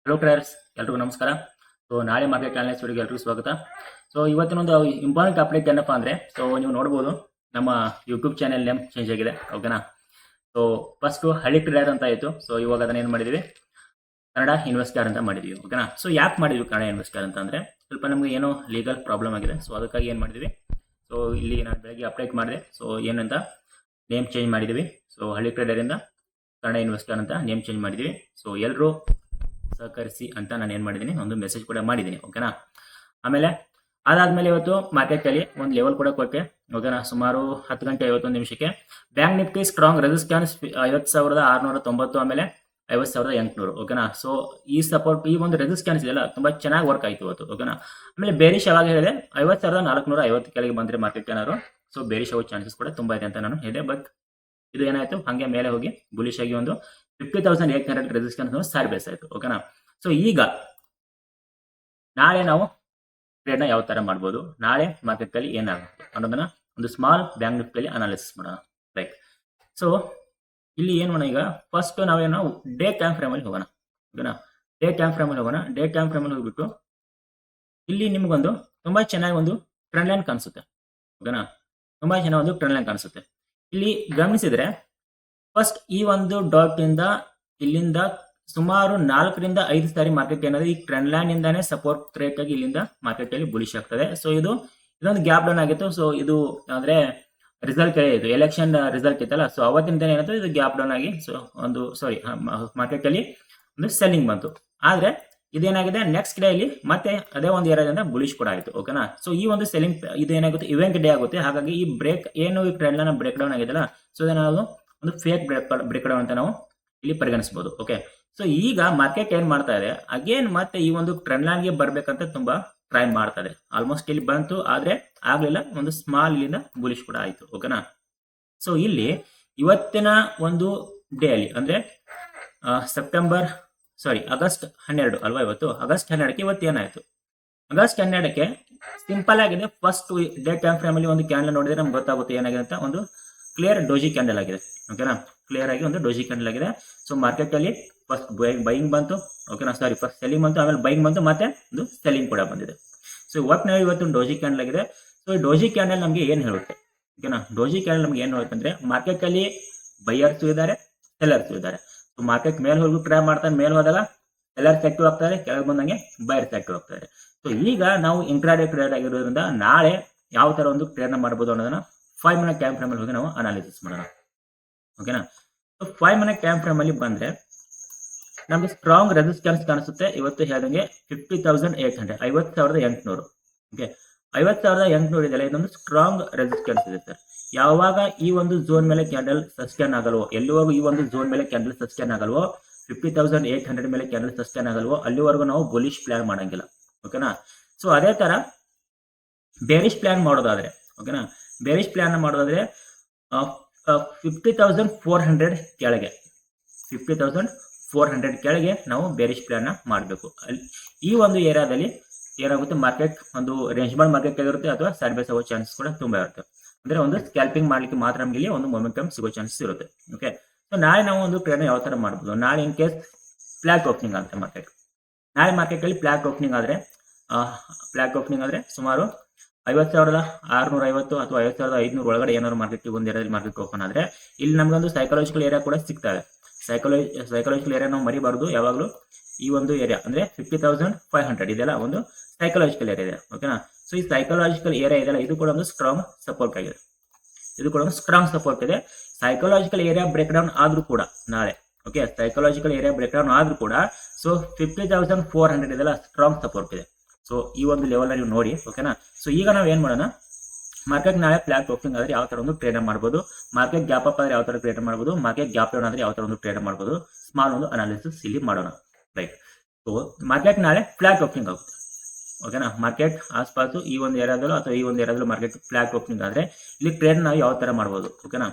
Hello traders, ಎಲ್ರಿಗೂ ನಮಸ್ಕಾರ. So ನಾಳೆ ಮಾರ್ಕೆಟ್ ಅನಾಲಿಸಿಸ್ ವಿಡಿಯೋಗೆ ಎಲ್ರಿಗೂ ಸ್ವಾಗತ. ಸೊ ಇವತ್ತಿನೊಂದು ಇಂಪಾರ್ಟೆಂಟ್ ಅಪ್ಡೇಟ್ ಏನಪ್ಪಾ ಅಂದ್ರೆ, ಸೊ ನೀವು ನೋಡ್ಬೋದು ನಮ್ಮ ಯೂಟ್ಯೂಬ್ ಚಾನೆಲ್ ನೇಮ್ ಚೇಂಜ್ ಆಗಿದೆ. ಓಕೆನಾ. ಸೊ ಫಸ್ಟ್ ಹಳ್ಳಿ ಟ್ರೇಡರ್ ಅಂತ ಆಯಿತು. ಸೊ ಇವಾಗ ಅದನ್ನ ಏನು ಮಾಡಿದೀವಿ, ಕನ್ನಡ ಇನ್ವೆಸ್ಟರ್ ಅಂತ ಮಾಡಿದೀವಿ. ಓಕೆನಾ. ಸೊ ಯಾಕೆ ಮಾಡಿದ್ವಿ ಕನ್ನಡ ಇನ್ವೆಸ್ಟರ್ ಅಂತ ಅಂದ್ರೆ, ಸ್ವಲ್ಪ ನಮಗೆ ಏನೋ ಲೀಗಲ್ ಪ್ರಾಬ್ಲಮ್ ಆಗಿದೆ. ಸೊ ಅದಕ್ಕಾಗಿ ಏನು ಮಾಡಿದ್ವಿ, ಸೊ ಇಲ್ಲಿ ನಾನು ಬೆಳಗ್ಗೆ ಅಪ್ಡೇಟ್ ಮಾಡಿದೆ. ಸೊ ಏನಂತ ನೇಮ್ ಚೇಂಜ್ ಮಾಡಿದೀವಿ. ಸೊ ಹಳ್ಳಿ ಟ್ರೇಡರ್ ಇಂದ ಕನ್ನಡ ಇನ್ವೆಸ್ಟರ್ ಅಂತ ನೇಮ್ ಚೇಂಜ್ ಮಾಡಿದೀವಿ. ಸೊ ಎಲ್ಲರೂ ಸಹಕರಿಸಿ ಅಂತ ನಾನು ಏನು ಮಾಡಿದ್ದೀನಿ, ಒಂದು ಮೆಸೇಜ್ ಕೂಡ ಮಾಡಿದ್ದೀನಿ. ಓಕೆನಾ. ಆಮೇಲೆ ಅದಾದ್ಮೇಲೆ ಇವತ್ತು ಮಾರ್ಕೆಟ್ ಅಲ್ಲಿ ಒಂದು ಲೆವೆಲ್ ಕೂಡ ಕೊಟ್ಟೆ. ಓಕೆನಾ. ಸುಮಾರು 10 ಗಂಟೆ 51 ನಿಮಿಷಕ್ಕೆ ಬ್ಯಾಂಕ್ ನಿಫ್ಟಿ ಸ್ಟ್ರಾಂಗ್ ರೆಸಿಸ್ಟೆನ್ಸ್ 50,690, ಆಮೇಲೆ 50,800. ಓಕೆನಾ. ಸೊ ಈ ಸಪೋರ್ಟ್, ಈ ಒಂದು ರೆಸಿಸ್ಟೆನ್ಸ್ ಇದೆಲ್ಲ ತುಂಬಾ ಚೆನ್ನಾಗಿ ವರ್ಕ್ ಆಯ್ತು ಇವತ್ತು. ಓಕೆನಾ. ಆಮೇಲೆ ಬೇರಿಶ್ ಯಾವಾಗ ಹೇಳಿದೆ, 50,450 ಕೆಳಗೆ ಬಂದ್ರೆ ಮಾರ್ಕೆಟ್ ಏನಾದ್ರು ಸೊ ಬೇರಿಶ್ ಆಗೋ ಚಾನ್ಸಸ್ ಕೂಡ ತುಂಬಾ ಇದೆ ಅಂತ ನಾನು ಹೇಳಿದೆ. ಬಟ್ ಇದು ಏನಾಯ್ತು, ಹಂಗೆ ಮೇಲೆ ಹೋಗಿ ಬುಲಿಶ್ ಆಗಿ ಒಂದು 50,800 ರೆಸಿಸ್ಟೆನ್ಸ್ ಸಾರ್ಬೇಸ್ ಆಯ್ತು. ಓಕೆನಾ. ಸೊ ಈಗ ನಾಳೆ ನಾವು ಟ್ರೇಡ್ನ ಯಾವ ತರ ಮಾಡ್ಬೋದು, ನಾಳೆ ಮಾರ್ಕೆಟ್ ಅಲ್ಲಿ ಏನಾಗುತ್ತೆ ಅನ್ನೋದನ್ನ ಒಂದು ಸ್ಮಾಲ್ ಬ್ಯಾಂಕ್ ನಿಫ್ಟಿಯಲ್ಲಿ ಅನಾಲಿಸಿಸ್ ಮಾಡೋಣ. ರೈಟ್. ಸೊ ಇಲ್ಲಿ ಏನು ಮಾಡೋಣ, ಈಗ ಫಸ್ಟ್ ನಾವೇನೋ ಡೇ ಟೈಮ್ ಫ್ರೇಮ್ ಅಲ್ಲಿ ಹೋಗೋಣ. ಓಕೆನಾ. ಡೇ ಟೈಮ್ ಫ್ರೇಮ್ ಅಲ್ಲಿ ಹೋಗೋಣ. ಡೇ ಟೈಮ್ ಫ್ರೇಮ್ ಅಲ್ಲಿ ಹೋಗ್ಬಿಟ್ಟು ಇಲ್ಲಿ ನಿಮ್ಗೊಂದು ತುಂಬಾ ಚೆನ್ನಾಗಿ ಒಂದು ಟ್ರೆಂಡ್ ಲೈನ್ ಕಾಣಿಸುತ್ತೆ. ಓಕೆನಾ. ತುಂಬಾ ಚೆನ್ನಾಗಿ ಒಂದು ಟ್ರೆಂಡ್ ಲೈನ್ ಕಾಣಿಸುತ್ತೆ. ಇಲ್ಲಿ ಗಮನಿಸಿದ್ರೆ ಫಸ್ಟ್ ಈ ಒಂದು ಡಾಟ್ ಇಂದ ಇಲ್ಲಿಂದ ಸುಮಾರು 4 ರಿಂದ 5 ಸಾರಿ ಮಾರ್ಕೆಟ್ ಏನಾದ್ರೆ ಈ ಟ್ರೆಂಡ್ ಲೈನ್ ಇಂದಾನೆ ಸಪೋರ್ಟ್ ರೇಟ್ ಆಗಿ ಇಲ್ಲಿಂದ ಮಾರ್ಕೆಟ್ ಅಲ್ಲಿ ಬುಲಿಶ್ ಆಗ್ತದೆ. ಸೊ ಇದೊಂದು ಗ್ಯಾಪ್ ಡೌನ್ ಆಗಿತ್ತು. ಸೊ ಇದು ಅಂದ್ರೆ ರಿಸಲ್ಟ್ ಇದು ಎಲೆಕ್ಷನ್ ರಿಸಲ್ಟ್ ಇತ್ತಲ್ಲ, ಸೊ ಅವತ್ತಿನ ಏನಾಯ್ತು, ಇದು ಗ್ಯಾಪ್ ಡೌನ್ ಆಗಿ ಸೊ ಒಂದು ಮಾರ್ಕೆಟ್ ಅಲ್ಲಿ ಒಂದು ಸೆಲ್ಲಿಂಗ್ ಬಂತು. ಆದ್ರೆ ಇದೇನಾಗಿದೆ, ನೆಕ್ಸ್ಟ್ ಡೇ ಅಲ್ಲಿ ಮತ್ತೆ ಅದೇ ಒಂದು ಏರಿಯಾದಿಂದ ಬುಲಿಶ್ ಕೂಡ ಆಯಿತು. ಓಕೆನಾ. ಸೊ ಈ ಒಂದು ಸೆಲ್ಲಿಂಗ್ ಇದೇನಾಗುತ್ತೆ, ಇವೆಂಟ್ ಡೇ ಆಗುತ್ತೆ. ಹಾಗಾಗಿ ಈ ಬ್ರೇಕ್ ಏನು ಈ ಟ್ರೆಂಡ್ ಲೈನ್ ಬ್ರೇಕ್ ಡೌನ್ ಆಗಿದೆಲ್ಲ, ಸೊ ಇದನ್ನ ಒಂದು ಫೇಕ್ ಬ್ರೇಕ್ ಡೌನ್ ಅಂತ ನಾವು ಇಲ್ಲಿ ಪರಿಗಣಿಸಬಹುದು. ಓಕೆ. ಸೊ ಈಗ ಮಾರ್ಕೆಟ್ ಏನ್ ಮಾಡ್ತಾ ಇದೆ, ಅಗೇನ್ ಮತ್ತೆ ಈ ಒಂದು ಟ್ರೆಂಡ್ ಲೈನ್ ಗೆ ಬರ್ಬೇಕಂತ ತುಂಬಾ ಟ್ರೈ ಮಾಡ್ತಾ ಇದೆ. ಆಲ್ಮೋಸ್ಟ್ ಇಲ್ಲಿ ಬಂತು, ಆದ್ರೆ ಆಗ್ಲಿಲ್ಲ. ಒಂದು ಸ್ಮಾಲ್ ಇಲ್ಲಿಂದ ಬುಲಿಶ್ ಕೂಡ ಆಯ್ತು. ಓಕೆನಾ. ಸೊ ಇಲ್ಲಿ ಇವತ್ತಿನ ಒಂದು ಡೇ ಅಲ್ಲಿ ಅಂದ್ರೆ ಆಗಸ್ಟ್ 12 ಅಲ್ವಾ ಇವತ್ತು. ಆಗಸ್ಟ್ 12ಕ್ಕೆ ಇವತ್ತು ಏನಾಯ್ತು, ಆಗಸ್ಟ್ 12ಕ್ಕೆ ಸಿಂಪಲ್ ಆಗಿದೆ. ಫಸ್ಟ್ ಡೇ ಟೈಮ್ ಫ್ರೇಮ್ ಅಲ್ಲಿ ಒಂದು ಕ್ಯಾಂಡಲ್ ನೋಡಿದ್ರೆ ನಮ್ಗೆ ಗೊತ್ತಾಗುತ್ತೆ ಏನಾಗಿದೆ ಅಂತ. ಒಂದು ಕ್ಲಿಯರ್ ಡೋಜಿ ಕ್ಯಾಂಡಲ್ ಆಗಿದೆ. ಓಕೆನಾ. ಕ್ಲಿಯರ್ ಆಗಿ ಒಂದು ಡೋಜಿ ಕ್ಯಾಂಡಲ್ ಆಗಿದೆ. ಸೊ ಮಾರ್ಕೆಟ್ ಅಲ್ಲಿ ಫಸ್ಟ್ ಬೈಯಿಂಗ್ ಬಂತು. ಓಕೆನಾ. ಫಸ್ಟ್ ಸೆಲ್ಲಿಂಗ್ ಬಂತು, ಆಮೇಲೆ ಬೈಯಿಂಗ್ ಬಂತು, ಮತ್ತೆ ಒಂದು ಸೆಲ್ಲಿಂಗ್ ಕೂಡ ಬಂದಿದೆ. ಸೊ ಒಟ್ಟಿನಲ್ಲಿ ಇವತ್ತು ಒಂದು ಡೋಜಿ ಕ್ಯಾಂಡಲ್ ಆಗಿದೆ. ಸೊ ಈ ಡೋಜಿ ಕ್ಯಾಂಡಲ್ ನಮಗೆ ಏನ್ ಹೇಳುತ್ತೆ, ಓಕೆನಾ. ಡೋಜಿ ಕ್ಯಾಂಡಲ್ ನಮ್ಗೆ ಏನ್ ಹೇಳುತ್ತೆ ಅಂದ್ರೆ, ಮಾರ್ಕೆಟ್ ಅಲ್ಲಿ ಬೈಯರ್ಸ್ ಇದ್ದಾರೆ, ಸೆಲ್ಲರ್ಸ್ ಇದ್ದಾರೆ. ಸೊ ಮಾರ್ಕೆಟ್ ಮೇಲೆ ಹೋಗಿ ಟ್ರೈ ಮಾಡ್ತಾರೆ. ಮೇಲೆ ಹೋದಾಗ ಸೆಲ್ಲರ್ಸ್ ಆಕ್ಟಿವ್ ಆಗ್ತಾರೆ, ಕೆಳಗೆ ಬಂದಂಗೆ ಬೈಯರ್ಸ್ ಆಕ್ಟಿವ್ ಆಗ್ತಾರೆ. ಸೊ ಈಗ ನಾವು ಇಂಟ್ರಾಡೇ ಟ್ರೇಡ್ ಆಗಿರೋದ್ರಿಂದ ನಾಳೆ ಯಾವ ತರ ಒಂದು ಟ್ರೇಡ್ ಮಾಡಬಹುದು ಅನ್ನೋದನ್ನ 5 ಮಿನಿಟ್ ಟೈಮ್ ಫ್ರೇಮ್ ಅಲ್ಲಿ ಹೋಗಿ ನಾವು ಅನಾಲಿಸಿಸ್ ಮಾಡೋಣ. ಓಕೆನಾ. ಸೊ 5 ಮಿನಿಟ್ ಟೈಮ್ ಫ್ರೇಮ್ ಅಲ್ಲಿ ಬಂದ್ರೆ ನಮ್ಗೆ ಸ್ಟ್ರಾಂಗ್ ರೆಸಿಸ್ಟೆನ್ಸ್ ಕಾಣಿಸುತ್ತೆ. ಇವತ್ತು ಹೇಳಿದಂಗೆ 50,800, 50,800. ಓಕೆ. 50,800 ಇದೆಲ್ಲ, ಇದೊಂದು ಸ್ಟ್ರಾಂಗ್ ರೆಸಿಸ್ಟೆನ್ಸ್ ಇದೆ ಸರ್. ಯಾವಾಗ ಈ ಒಂದು ಝೋನ್ ಮೇಲೆ ಕ್ಯಾಂಡಲ್ ಸಸ್ಟೈನ್ ಆಗಲ್ವೋ, ಎಲ್ಲಿವರೆಗೂ ಈ ಒಂದು ಝೋನ್ ಮೇಲೆ ಕ್ಯಾಂಡಲ್ ಸಸ್ಟೈನ್ ಆಗಲ್ವೋ, 50,800 ಮೇಲೆ ಕ್ಯಾಂಡಲ್ ಸಸ್ಟೈನ್ ಆಗಲ್ವೋ, ಅಲ್ಲಿವರೆಗೂ ನಾವು ಬುಲಿಶ್ ಪ್ಲಾನ್ ಮಾಡಂಗಿಲ್ಲ. ಓಕೆನಾ. ಸೊ ಅದೇ ತರ ಬೇರಿಶ್ ಪ್ಲಾನ್ ಮಾಡೋದಾದ್ರೆ, ಓಕೆನಾ, ಬೇರಿಶ್ ಪ್ಲಾನ್ ಮಾಡೋದಾದ್ರೆ 50,400 ಕೆಳಗೆ, 50,400 ಕೆಳಗೆ ನಾವು ಬೇರಿಶ್ ಪ್ಲಾನ್ ಮಾಡಬೇಕು. ಈ ಒಂದು ಏರಿಯಾದಲ್ಲಿ ಏನಾಗುತ್ತೆ, ಮಾರ್ಕೆಟ್ ಒಂದು ರೇಂಜ್ ಬಾಂಡ್ ಮಾರ್ಕೆಟ್ ಆಗಿರುತ್ತೆ, ಅಥವಾ ಸೈಡ್ ಬೈ ಆಗೋ ಚಾನ್ಸಸ್ ಕೂಡ ತುಂಬಾ ಇರುತ್ತೆ. ಅಂದ್ರೆ ಒಂದು ಸ್ಕ್ಯಾಲ್ಪಿಂಗ್ ಮಾಡ್ಲಿಕ್ಕೆ ಮಾತ್ರ ನಮಗೆ ಇಲ್ಲಿ ಒಂದು ಮೊಮೆಂಟಮ್ ಸಿಗೋ ಚಾನ್ಸಸ್ ಇರುತ್ತೆ. ಓಕೆ. ಸೊ ನಾಳೆ ನಾವು ಒಂದು ಟ್ರೇಡ್ ಯಾವ ತರ ಮಾಡಬಹುದು, ನಾಳೆ ಇನ್ ಕೇಸ್ ಫ್ಲಾಟ್ ಓಪನಿಂಗ್ ಆಗುತ್ತೆ ಮಾರ್ಕೆಟ್, ನಾಳೆ ಮಾರ್ಕೆಟ್ ಅಲ್ಲಿ ಫ್ಲಾಟ್ ಓಪನಿಂಗ್ ಆದ್ರೆ ಸುಮಾರು 50,650 ಅಥವಾ 50,500 ಒಳಗಡೆ ಏನಾದ್ರು ಮಾರ್ಕೆಟ್ ಒಂದು ಏರಿಯಾದಲ್ಲಿ ಮಾರ್ಕೆಟ್ ಓಪನ್ ಆದ್ರೆ, ಇಲ್ಲಿ ನಮ್ಗೊಂದು ಸೈಕಾಲಜಿಕಲ್ ಏರಿಯಾ ಕೂಡ ಸಿಗ್ತಾ ಇದೆ. ಸೈಕಾಲಜಿಕಲ್ ಏರಿಯಾ ನಾವು ಮರಿಬಾರ್ದು ಯಾವಾಗಲೂ. ಈ ಒಂದು ಏರಿಯಾ ಅಂದ್ರೆ 50,500 ಇದೆಲ್ಲ ಒಂದು ಸೈಕಾಲಜಿಕಲ್ ಏರಿಯಾ ಇದೆ. ಓಕೆನಾ. ಸೊ ಈ ಸೈಕಾಲಜಿಕಲ್ ಏರಿಯಾ ಇದೆಲ್ಲ, ಇದು ಕೂಡ ಒಂದು ಸ್ಟ್ರಾಂಗ್ ಸಪೋರ್ಟ್ ಆಗಿದೆ. ಇದು ಕೂಡ ಒಂದು ಸ್ಟ್ರಾಂಗ್ ಸಪೋರ್ಟ್ ಇದೆ. ಸೈಕಾಲಜಿಕಲ್ ಏರಿಯಾ ಬ್ರೇಕ್ ಡೌನ್ ಆದ್ರೂ ಕೂಡ ನಾಳೆ, okay, psychological area break down ಆದ್ರೂ ಕೂಡ ಸೊ 50,400 ಇದೆಲ್ಲ ಸ್ಟ್ರಾಂಗ್ ಸಪೋರ್ಟ್ ಇದೆ. ಸೊ ಈ ಒಂದು ಲೆವೆಲ್ ನೀವು ನೋಡಿ. ಓಕೆನಾ. ಸೊ ಈಗ ನಾವು ಏನ್ ಮಾಡೋಣ, ಮಾರ್ಕೆಟ್ ನಾಳೆ ಫ್ಲಾಟ್ ಓಪನಿಂಗ್ ಆದ್ರೆ ಯಾವ ತರ ಒಂದು ಟ್ರೇಡ್ ಮಾಡಬಹುದು, ಮಾರ್ಕೆಟ್ ಗ್ಯಾಪ್ ಅಪ್ ಆದ್ರೆ ಯಾವ ತರ ಟ್ರೇಡ್ ಮಾಡಬಹುದು, ಮಾರ್ಕೆಟ್ ಗ್ಯಾಪ್ ಡೌನ್ ಆದ್ರೆ ಯಾವ ತರ ಒಂದು ಟ್ರೇಡ್ ಮಾಡಬಹುದು, ಸ್ಮಾಲ್ ಒಂದು ಅನಾಲಿಸಿಸ್ ಇಲ್ಲಿ ಮಾಡೋಣ. ರೈಟ್. ಸೊ ಮಾರ್ಕೆಟ್ ನಾಳೆ ಫ್ಲಾಟ್ ಓಪನಿಂಗ್ ಆಗುತ್ತೆ. ಓಕೆನಾ. ಮಾರ್ಕೆಟ್ ಆಸ್ಪಾಸು ಈ ಒಂದು ಏರಿಯಾದಲ್ಲೂ ಅಥವಾ ಈ ಒಂದು ಏರಿಯಾದಲ್ಲೂ ಮಾರ್ಕೆಟ್ ಫ್ಲಾಟ್ ಓಪನಿಂಗ್ ಆದ್ರೆ ಇಲ್ಲಿ ಟ್ರೇಡ್ ನಾವು ಯಾವ ತರ ಮಾಡಬಹುದು. ಓಕೆನಾ.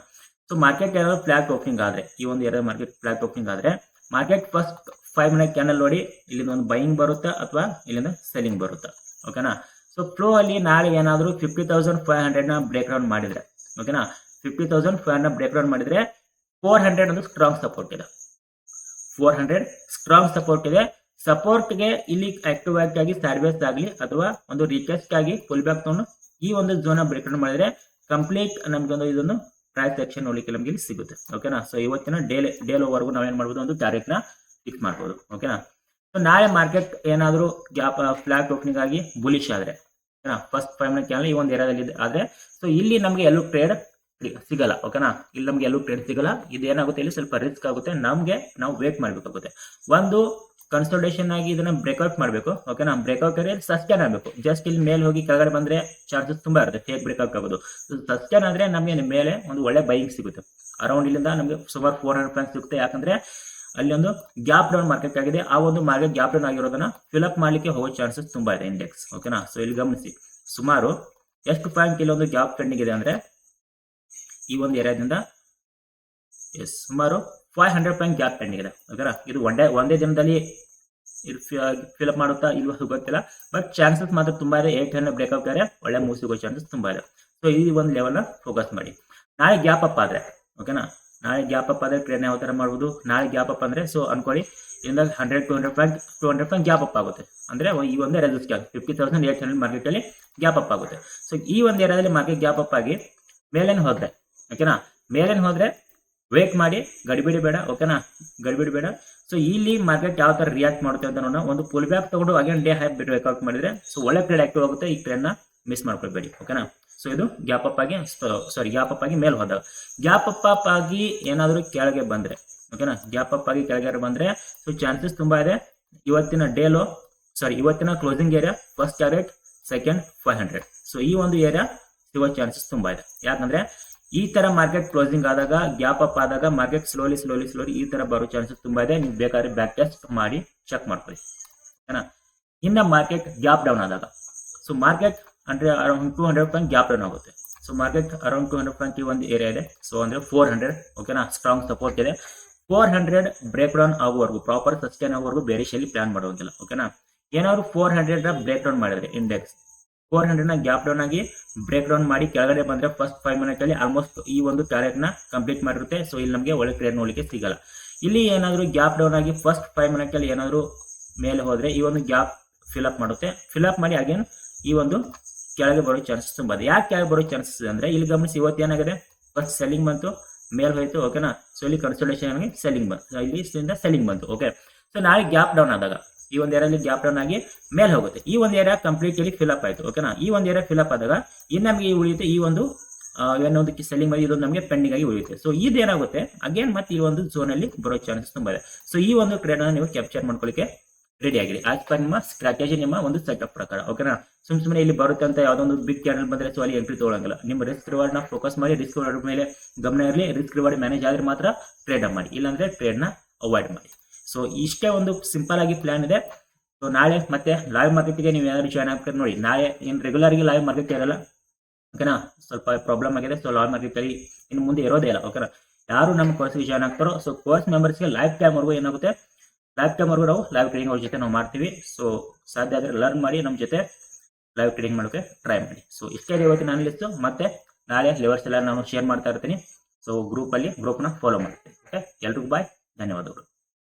ಸೊ ಮಾರ್ಕೆಟ್ ಏನಾದ್ರು ಫ್ಲಾಟ್ ಓಪನಿಂಗ್ ಆದ್ರೆ, ಈ ಒಂದು ಏರಿಯಾ ಮಾರ್ಕೆಟ್ ಫ್ಲಾಟ್ ಓಪನಿಂಗ್ ಆದ್ರೆ, ಮಾರ್ಕೆಟ್ ಫಸ್ಟ್ 5 ಮಿನಿಟ್ ಕ್ಯಾಂಡಲ್ ನೋಡಿ, ಇಲ್ಲಿಂದ ಒಂದು ಬೈಯಿಂಗ್ ಬರುತ್ತಾ ಅಥವಾ ಇಲ್ಲಿಂದ ಸೆಲ್ಲಿಂಗ್ ಬರುತ್ತಾ. ಓಕೆನಾ. ಸೊ ಫ್ಲೋ ಅಲ್ಲಿ ನಾಳೆ ಏನಾದ್ರು 50,500 ನ ಬ್ರೇಕ್ ಡೌನ್ ಮಾಡಿದ್ರೆ, ಓಕೆನಾ, 50,500 ಬ್ರೇಕ್ ಡೌನ್ ಮಾಡಿದ್ರೆ 400 ಒಂದು ಸ್ಟ್ರಾಂಗ್ ಸಪೋರ್ಟ್ ಇದೆ. 400 ಸ್ಟ್ರಾಂಗ್ ಸಪೋರ್ಟ್ ಇದೆ. ಸಪೋರ್ಟ್ಗೆ ಇಲ್ಲಿ ಆಕ್ಟಿವ್ ಆಗಿ ಸರ್ವಿಸ್ ಆಗಲಿ ಅಥವಾ ಒಂದು ರಿಕ್ವೆಸ್ಟ್ ಆಗಿ ಫುಲ್ ಬ್ಯಾಕ್ ತಗೊಂಡು ಈ ಒಂದು ಝೋನ್ ಬ್ರೇಕ್ ಡೌನ್ ಮಾಡಿದ್ರೆ ಕಂಪ್ಲೀಟ್ ನಮ್ಗೊಂದು ಇದೊಂದು ಪ್ರೈಸ್ ಆಕ್ಷನ್ ನೋಡ್ಲಿಕ್ಕೆ ನಮಗೆ ಇಲ್ಲಿ ಸಿಗುತ್ತೆ. ಓಕೆನಾ. ಸೊ ಇವತ್ತಿನ ಡೇಲೋವರೆಗೂ ನಾವೇನ್ ಮಾಡ್ಬೋದು, ಒಂದು ತಾರೀಖನ್ನ ಫಿಕ್ಸ್ ಮಾಡ್ಬೋದು. ಓಕೆನಾ. ಸೊ ನಾಳೆ ಮಾರ್ಕೆಟ್ ಏನಾದರೂ ಗ್ಯಾಪ್ ಫ್ಲಾಟ್ ಓಪನಿಂಗ್ ಆಗಿ ಬುಲಿಶ್ ಆದ್ರೆ ಫಸ್ಟ್ 5 ಮಿನಿಟ್ ಕ್ಯಾಂಡಲ್ ಈ ಒಂದು ಏರಿಯಾದಲ್ಲಿ ಆದ್ರೆ ಸೊ ಇಲ್ಲಿ ನಮಗೆ ಎಲ್ಲೂ ಟ್ರೇಡ್ ಸಿಗಲ್ಲ. ಓಕೆನಾ. ಇಲ್ಲಿ ನಮ್ಗೆ ಎಲ್ಲೂ ಟ್ರೇಡ್ ಸಿಗಲ್ಲ. ಇದೇನಾಗುತ್ತೆ, ಇಲ್ಲಿ ಸ್ವಲ್ಪ ರಿಸ್ಕ್ ಆಗುತ್ತೆ. ನಾವು ವೇಟ್ ಮಾಡ್ಬೇಕಾಗುತ್ತೆ. ಒಂದು ಕನ್ಸಲ್ಟೇಷನ್ ಆಗಿ ಇದನ್ನ ಬ್ರೇಕ್ಔಟ್ ಮಾಡಬೇಕು. ಓಕೆನಾ. ಬ್ರೇಕ್ಔಟ್ ಆದ್ರೆ ಸಸ್ಟೈನ್ ಆಗಬೇಕು. ಜಸ್ಟ್ ಇಲ್ಲಿ ಮೇಲೆ ಹೋಗಿ ಕೆಳಗಡೆ ಬಂದ್ರೆ ಚಾರ್ಜಸ್ ತುಂಬಾ ಇರುತ್ತೆ ಫೇಕ್ ಬ್ರೇಕ್ಔಟ್ ಆಗೋದು. ಸಸ್ಟೈನ್ ಆದ್ರೆ ನಮಗೆ ಮೇಲೆ ಒಂದು ಒಳ್ಳೆ ಬೈಯಿಂಗ್ ಸಿಗುತ್ತೆ. ಅರೌಂಡ್ ಇಲ್ಲಿಂದ ನಮಗೆ ಸುಮಾರು 400 ಪಾಯಿಂಟ್ ಸಿಗುತ್ತೆ. ಯಾಕಂದ್ರೆ ಅಲ್ಲಿ ಒಂದು ಗ್ಯಾಪ್ ಡೌನ್ ಮಾರ್ಕೆಟ್ ಆಗಿದೆ. ಆ ಒಂದು ಮಾರ್ಕೆಟ್ ಗ್ಯಾಪ್ ಡೌನ್ ಆಗಿರೋದನ್ನ ಫಿಲ್ಅಪ್ ಮಾಡ್ಲಿಕ್ಕೆ ಹೋಗೋ ಚಾನ್ಸಸ್ ತುಂಬಾ ಇದೆ ಇಂಡೆಕ್ಸ್. ಓಕೆನಾ. ಸೊ ಇಲ್ಲಿ ಗಮನಿಸಿ, ಸುಮಾರು ಎಷ್ಟು ಪಾಯಿಂಟ್ ಇಲ್ಲಿ ಒಂದು ಗ್ಯಾಪ್ ಟ್ರೆಂಡಿಂಗ್ ಇದೆ ಅಂದ್ರೆ ಈ ಒಂದು ಏರಿಯಾದಿಂದ ಸುಮಾರು 500 ಪಾಯಿಂಟ್ ಗ್ಯಾಪ್ ಟ್ರೆಂಡಿಂಗ್ ಇದೆ. ಓಕೆನಾ. ಇದು ಒಂದೇ ದಿನದಲ್ಲಿ ಫಿಲ್ಅಪ್ ಮಾಡುತ್ತಾ ಇಲ್ವಾ ಗೊತ್ತಿಲ್ಲ, ಬಟ್ ಚಾನ್ಸಸ್ ಮಾತ್ರ ತುಂಬಾ ಇದೆ. 800 ಬ್ರೇಕ್ಔಟ್ ಆದ್ರೆ ಒಳ್ಳೆ ಮೂವ್ ಸಿಗೋ ಚಾನ್ಸಸ್ ತುಂಬಾ ಇದೆ. ಸೊ ಈ ಒಂದು ಲೆವೆಲ್ನ ಫೋಕಸ್ ಮಾಡಿ. ನಾಳೆ ಗ್ಯಾಪ್ ಅಪ್ ಆದ್ರೆ, ಓಕೆನಾ, ನಾಳೆ ಗ್ಯಾಪ್ ಅಪ್ ಆದ್ರೆ ಟ್ರೇಡ್ ಯಾವ ತರ ಮಾಡ್ಬೋದು, ನಾಳೆ ಗ್ಯಾಪ್ ಅಪ್ ಅಂದ್ರೆ ಸೊ ಅನ್ಕೊಳ್ಳಿ ಇಲ್ಲಿಂದ 100-200 ಪಾಯಿಂಟ್ ಗ್ಯಾಪ್ ಅಪ್ ಆಗುತ್ತೆ. ಅಂದ್ರೆ ಈ ಒಂದು ರೆಸಿಸ್ಟೆನ್ಸ್ 50,800 ಮಾರ್ಕೆಟ್ ಅಲ್ಲಿ ಗ್ಯಾಪ್ ಅಪ್ ಆಗುತ್ತೆ. ಸೊ ಈ ಒಂದು ಏರಿಯಾದಲ್ಲಿ ಮಾರ್ಕೆಟ್ ಗ್ಯಾಪ್ ಅಪ್ ಆಗಿ ಮೇಲೇನು ಹೋದ್ರೆ, ಓಕೆನಾ, ಮೇಲೇನು ಹೋದ್ರೆ ವೇಟ್ ಮಾಡಿ, ಗಡಿಬಿಡಿ ಬೇಡ. ಓಕೆನಾ, ಗಡಿಬಿಡಿ ಬೇಡ. ಸೊ ಇಲ್ಲಿ ಮಾರ್ಕೆಟ್ ಯಾವ ತರ ರಿಯಾಕ್ಟ್ ಮಾಡುತ್ತೆ ಅಂತ ನೋಡೋಣ. ಒಂದು ಫುಲ್ ಬ್ಯಾಕ್ ತಗೊಂಡು ಅಗೇನ್ ಡೇ ಹೈ ಬ್ರೇಕ್ಔಟ್ ಮಾಡಿದ್ರೆ ಸೊ ಒಳ್ಳೆ ಟ್ರೇಡ್ ಆಕ್ಟಿವ್ ಆಗುತ್ತೆ. ಈ ಟ್ರೇಡ್ ನ ಮಿಸ್ ಮಾಡ್ಕೊಳ್ಬೇಡಿ. ಓಕೆನಾ. ಸೊ ಇದು ಗ್ಯಾಪ್ ಅಪ್ ಆಗಿ ಮೇಲೆ ಹೋದಾಗ, ಗ್ಯಾಪ್ ಅಪ್ ಆಗಿ ಏನಾದರೂ ಕೆಳಗೆ ಬಂದ್ರೆ, ಓಕೆನಾ, ಗ್ಯಾಪ್ ಅಪ್ ಆಗಿ ಕೆಳಗೆ ಬಂದ್ರೆ ಸೊ ಚಾನ್ಸಸ್ ತುಂಬಾ ಇದೆ. ಇವತ್ತಿನ closing area first target, second 500. So ಈ ಒಂದು ಏರಿಯಾ ಸಿಗೋ ಚಾನ್ಸಸ್ ತುಂಬಾ ಇದೆ. ಯಾಕಂದ್ರೆ ಈ ತರ ಮಾರ್ಕೆಟ್ ಕ್ಲೋಸಿಂಗ್ ಆದಾಗ, ಗ್ಯಾಪ್ ಅಪ್ ಆದಾಗ ಮಾರ್ಕೆಟ್ ಸ್ಲೋಲಿ ಈ ತರ ಬರೋ ಚಾನ್ಸಸ್ ತುಂಬಾ ಇದೆ. ನೀವು ಬೇಕಾದ್ರೆ ಬ್ಯಾಕ್ ಟೆಸ್ಟ್ ಮಾಡಿ ಚೆಕ್ ಮಾಡ್ಕೊಳ್ಳಿ. ಓಕೆನಾ. ಇನ್ನ ಮಾರ್ಕೆಟ್ ಗ್ಯಾಪ್ ಡೌನ್ ಆದಾಗ, ಸೊ ಮಾರ್ಕೆಟ್ ಅಂದ್ರೆ ಅರೌಂಡ್ 200 ಪಾಯಿಂಟ್ ಗ್ಯಾಪ್ ಡೌನ್ ಆಗುತ್ತೆ. ಸೊ ಮಾರ್ಕೆಟ್ ಅರೌಂಡ್ 200 ಪಾಯಿಂಟ್ ಈ ಒಂದು ಏರಿಯಾ ಇದೆ. ಸೊ ಅಂದ್ರೆ 400. ಓಕೆನಾ, ಸ್ಟ್ರಾಂಗ್ ಸಪೋರ್ಟ್ ಇದೆ. 400 ಬ್ರೇಕ್ ಡೌನ್ ಆಗುವವರೆಗೂ, ಪ್ರಾಪರ್ ಸಸ್ಟೈನ್ ಆಗುವವರೆಗೂ ಬೇರಿಷಲ್ಲಿ ಪ್ಲಾನ್ ಮಾಡುವಂಗಿಲ್ಲ. ಓಕೆನಾ. ಏನಾದ್ರು 400 ಬ್ರೇಕ್ ಡೌನ್ ಮಾಡಿದ್ರೆ ಇಂಡೆಕ್ಸ್ 400 ಗ್ಯಾಪ್ ಡೌನ್ ಆಗಿ ಬ್ರೇಕ್ ಡೌನ್ ಮಾಡಿ ಕೆಳಗಡೆ ಬಂದ್ರೆ ಫಸ್ಟ್ 5 ಮಿನಿಟ್ ಅಲ್ಲಿ ಆಲ್ಮೋಸ್ಟ್ ಈ ಒಂದು ಟಾರ್ಗೆಟ್ ನ ಕಂಪ್ಲೀಟ್ ಮಾಡಿರುತ್ತೆ. ಸೊ ಇಲ್ಲಿ ನಮಗೆ ಒಳ್ಳೆ ಟ್ರೇಡ್ ನೋಡ್ಲಿಕ್ಕೆ ಸಿಗಲ್ಲ. ಇಲ್ಲಿ ಏನಾದ್ರು ಗ್ಯಾಪ್ ಡೌನ್ ಆಗಿ ಫಸ್ಟ್ 5 ಮಿನಿಟ್ ಅಲ್ಲಿ ಏನಾದ್ರು ಮೇಲೆ ಹೋದ್ರೆ ಈ ಒಂದು ಗ್ಯಾಪ್ ಫಿಲ್ಅಪ್ ಮಾಡುತ್ತೆ. ಫಿಲ್ಅಪ್ ಮಾಡಿ ಅಗೇನ್ ಈ ಒಂದು ಕೆಳಗೆ ಬರೋ ಚಾನ್ಸಸ್ ತುಂಬಾ ಇದೆ. ಯಾಕೆ ಕೆಳಗೆ ಬರೋ ಚಾನ್ಸಸ್ ಅಂದ್ರೆ ಇಲ್ಲಿ ಗಮನಿಸಿ, ಇವತ್ತು ಏನಾಗಿದೆ, ಫಸ್ಟ್ ಸೆಲ್ಲಿಂಗ್ ಬಂತು, ಮೇಲ್ ಹೋಯ್ತು. ಓಕೆನಾ. ಸೊ ಇಲ್ಲಿ ಕನ್ಸಲ್ಟೇಷನ್ ಆಗಿ ಸೆಲ್ಲಿಂಗ್ ಬಂತು, ಇಲ್ಲಿ ಸೆಲ್ಲಿಂಗ್ ಬಂತು. ಓಕೆ. ಸೊ ನಾಳೆ ಗ್ಯಾಪ್ ಡೌನ್ ಆದಾಗ ಈ ಒಂದು ಏರಿಯಾಲಿ ಗ್ಯಾಪ್ ಡೌನ್ ಆಗಿ ಮೇಲೆ ಹೋಗುತ್ತೆ. ಈ ಒಂದು ಏರಿಯಾ ಕಂಪ್ಲೀಟ್ಲಿ ಫಿಲ್ಅಪ್ ಆಯ್ತು. ಓಕೆನಾ. ಈ ಒಂದು ಏರಿಯಾ ಫಿಲ್ಅಪ್ ಆದಾಗ ಇನ್ನು ನಮಗೆ ಉಳಿಯುತ್ತೆ ಈ ಒಂದು ಏನೊಂದು ಸೆಲ್ಲಿಂಗ್ ಮಾಡಿ, ಇದು ನಮಗೆ ಪೆಂಡಿಂಗ್ ಆಗಿ ಉಳಿಯುತ್ತೆ. ಸೊ ಇದೇನಾಗುತ್ತೆ ಅಗೇನ್ ಮತ್ತೆ ಈ ಒಂದು ಝೋನ್ ಅಲ್ಲಿ ಬರೋ ಚಾನ್ಸಸ್ ತುಂಬಾ ಇದೆ. ಸೊ ಈ ಒಂದು ಟ್ರೇಡ್ ಅನ್ನು ನೀವು ಕ್ಯಾಪ್ಚರ್ ಮಾಡ್ಕೊಳ್ಳಿಕ್ಕೆ ರೆಡಿ ಆಗಿದೆ. ಆಸ್ ಪರ್ ನಿಮ್ಮ ಸ್ಟ್ರಾಟಜಿ, ನಿಮ್ಮ ಒಂದು ಸೆಟಪ್ ಪ್ರಕಾರ. ಓಕೆನಾ. ಸುಮ್ಮನೆ ಇಲ್ಲಿ ಬರುತ್ತೆ ಅಂತ ಯಾವುದೊಂದು ಬಿಗ್ ಕ್ಯಾಂಡಲ್ ಬಂದ್ರೆ ಸೊ ಅಲ್ಲಿ ಎಂಟ್ರಿ ತಗೊಳ್ಳಂಗಿಲ್ಲ. ನಿಮ್ಮ ರಿಸ್ಕ್ ರಿವಾರ್ಡ್ ನ ಫೋಕಸ್ ಮಾಡಿ, ರಿಸ್ಕ್ ರಿವಾರ್ಡ್ ಮೇಲೆ ಗಮನ ಇರಲಿ. ರಿಸ್ಕ್ ರಿವಾರ್ಡ್ ಮ್ಯಾನೇಜ್ ಆದ್ರೆ ಮಾತ್ರ ಟ್ರೇಡ್ ಮಾಡಿ, ಇಲ್ಲಾಂದ್ರೆ ಟ್ರೇಡ್ ನ ಅವಾಯ್ಡ್ ಮಾಡಿ. ಸೊ ಇಷ್ಟೇ ಒಂದು ಸಿಂಪಲ್ ಆಗಿ ಪ್ಲಾನ್ ಇದೆ. ಸೊ ನಾಳೆ ಮತ್ತೆ ಲೈವ್ ಮಾರ್ಕೆಟ್ಗೆ ನೀವು ಏನಾದ್ರು ಜಾಯ್ನ್ ಆಗ್ತಾರೆ ನೋಡಿ. ನಾಳೆ ಏನು ರೆಗ್ಯುಲರ್ ಆಗಿ ಲೈವ್ ಮಾರ್ಕೆಟ್ ಇರಲ್ಲ. ಓಕೆನಾ. ಸ್ವಲ್ಪ ಪ್ರಾಬ್ಲಮ್ ಆಗಿದೆ. ಸೊ ಲೈವ್ ಮಾರ್ಕೆಟ್ ಅಲ್ಲಿ ಇನ್ನು ಮುಂದೆ ಇರೋದೇ ಇಲ್ಲ. ಓಕೆನಾ. ಯಾರು ನಮ್ಮ ಕೋರ್ಸ್ಗೆ ಜಾಯ್ನ್ ಆಗ್ತಾರೋ ಸೊ ಕೋರ್ಸ್ ಮೆಂಬರ್ಸ್ಗೆ ಲೈಫ್ ಟೈಮ್ ವರೆಗೂ ಏನಾಗುತ್ತೆ, ಲೈಫ್ ಟೈಮ್ ವರೆಗೂ ನಾವು ಲೈವ್ ಟ್ರೇಡಿಂಗ್ ಅವ್ರ ಜೊತೆ ನಾವು ಮಾಡ್ತೀವಿ. ಸೊ ಸಾಧ್ಯ ಆದರೆ ಲರ್ನ್ ಮಾಡಿ ನಮ್ಮ ಜೊತೆ ಲೈವ್ ಟ್ರೇಡಿಂಗ್ ಮಾಡೋಕೆ ಟ್ರೈ ಮಾಡಿ. ಸೊ ಇಷ್ಟೇ ಇವತ್ತಿನ ಅನಲಿಸ್ಟು. ಮತ್ತೆ ನಾಳೆ ಲೆವರ್ಸ್ ಎಲ್ಲ ನಾನು ಶೇರ್ ಮಾಡ್ತಾ ಇರ್ತೀನಿ. ಸೊ ಗ್ರೂಪ್ನ ಫಾಲೋ ಮಾಡ್ತೀನಿ. ಓಕೆ. ಎಲ್ರಿಗೂ ಬಾಯ್, ಧನ್ಯವಾದಗಳು.